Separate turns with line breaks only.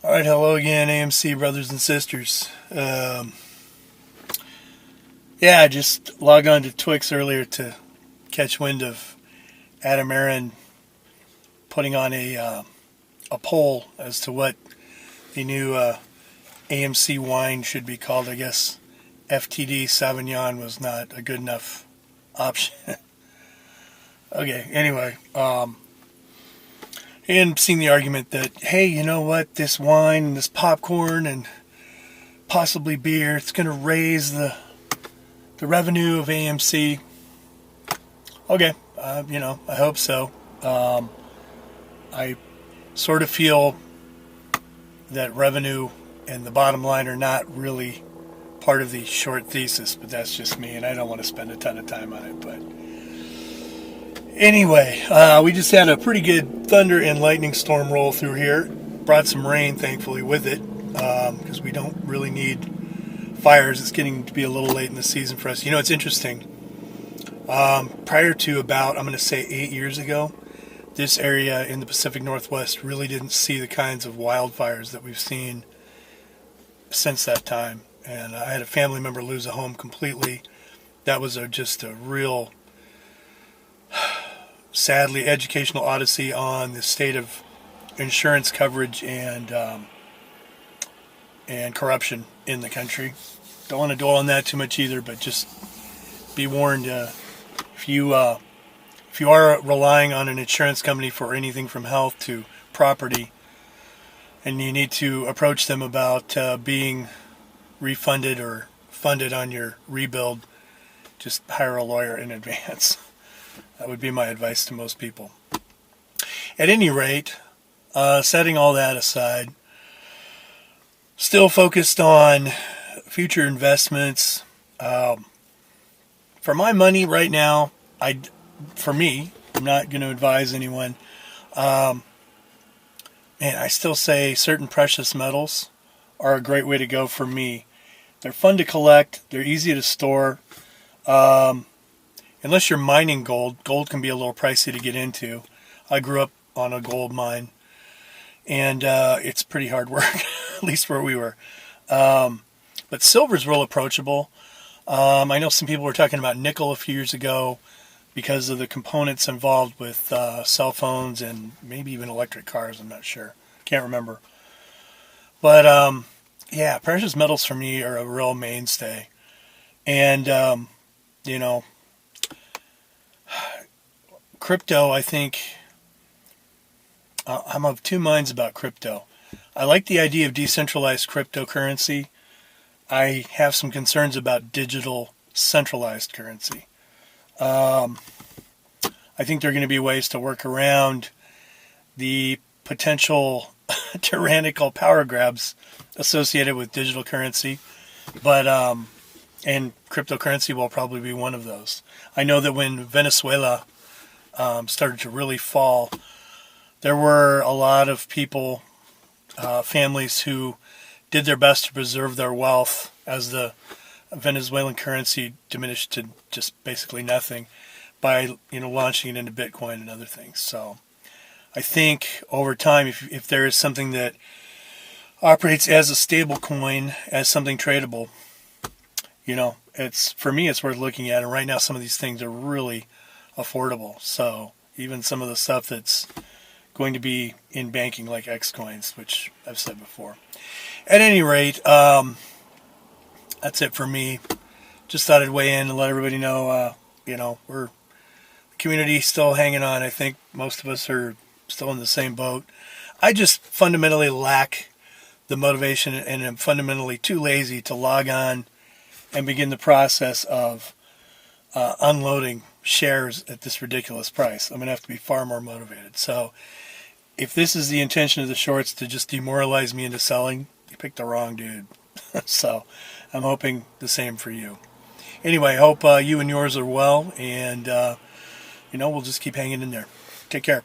All right, hello again, AMC brothers and sisters. I just logged on to Twix earlier to catch wind of Adam Aron putting on a poll as to what the new AMC wine should be called. I guess FTD Sauvignon was not a good enough option. Okay, anyway, and seeing the argument that, hey, you know what, this wine and this popcorn and possibly beer, it's going to raise the revenue of AMC. Okay, I hope so. I sort of feel that revenue and the bottom line are not really part of the short thesis, but that's just me, and I don't want to spend a ton of time on it. But anyway, we just had a pretty good thunder and lightning storm roll through here. Brought some rain, thankfully, with it, because we don't really need fires. It's getting to be a little late in the season for us. You know, it's interesting. Prior to about, I'm going to say 8 years ago, this area in the Pacific Northwest really didn't see the kinds of wildfires that we've seen since that time. And I had a family member lose a home completely. That was just a real, sadly, educational odyssey on the state of insurance coverage and corruption in the country. Don't want to dwell on that too much either, but just be warned, if you are relying on an insurance company for anything from health to property, and you need to approach them about being refunded or funded on your rebuild, just hire a lawyer in advance. That would be my advice to most people. At any rate, setting all that aside, still focused on future investments. For my money right now, I'm not going to advise anyone. I still say certain precious metals are a great way to go for me. They're fun to collect. They're easy to store. Unless you're mining gold can be a little pricey to get into. I grew up on a gold mine, and it's pretty hard work, at least where we were. But silver's real approachable. I know some people were talking about nickel a few years ago because of the components involved with cell phones and maybe even electric cars. I'm not sure. Can't remember. But, precious metals for me are a real mainstay. And, crypto, I think, I'm of two minds about crypto. I like the idea of decentralized cryptocurrency. I have some concerns about digital centralized currency. I think there are going to be ways to work around the potential tyrannical power grabs associated with digital currency, but and cryptocurrency will probably be one of those. I know that when Venezuela started to really fall, there were a lot of people, families who did their best to preserve their wealth as the Venezuelan currency diminished to just basically nothing by launching it into Bitcoin and other things. So I think over time, if there is something that operates as a stable coin, as something tradable, for me it's worth looking at. And right now some of these things are really affordable. So even some of the stuff that's going to be in banking like Xcoins, which I've said before. At any rate, that's it for me. Just thought I'd weigh in and let everybody know, we're the community still hanging on. I think most of us are still in the same boat. I just fundamentally lack the motivation and am fundamentally too lazy to log on and begin the process of unloading shares at this ridiculous price. I'm going to have to be far more motivated. So if this is the intention of the shorts, to just demoralize me into selling, you picked the wrong dude. So I'm hoping the same for you. Anyway, I hope you and yours are well, and we'll just keep hanging in there. Take care.